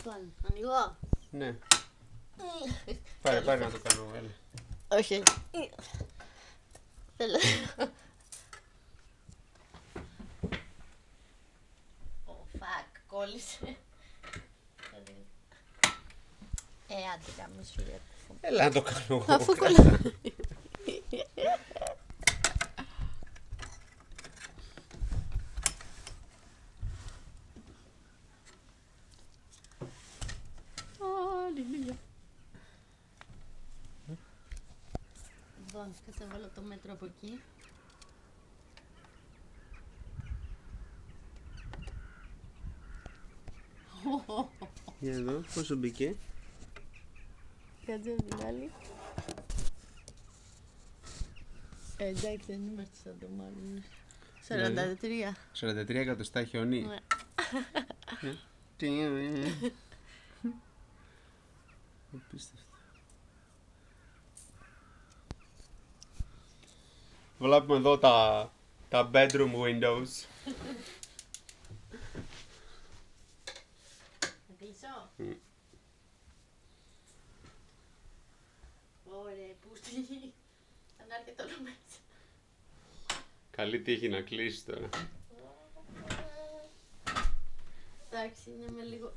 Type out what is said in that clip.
Λοιπόν, ανοίγω. Ναι. Πάρε να το κάνω, έλα. Όχι. Θέλω. Fuck, κόλλησε. Άντε κάμε σου για κουφό. Έλα να το κάνω εγώ. Αφού κολλάει. Λοιπόν, κάτσε να βάλω το μέτρο από εκεί. Για εδώ, πόσο μπήκε. Κάτσε από την άλλη. Εντάξει, δεν είμαστε σαν το Μάγνους. 43. 43 εκατοστά χιονί. Ναι. Απίστευτο. Βλέπουμε εδώ τα bedroom windows. Να κλείσω. Ωραία, πούστη. Θα να έρθει όλο μέσα. Καλή τύχη να κλείσει τώρα. Εντάξει, είναι με λίγο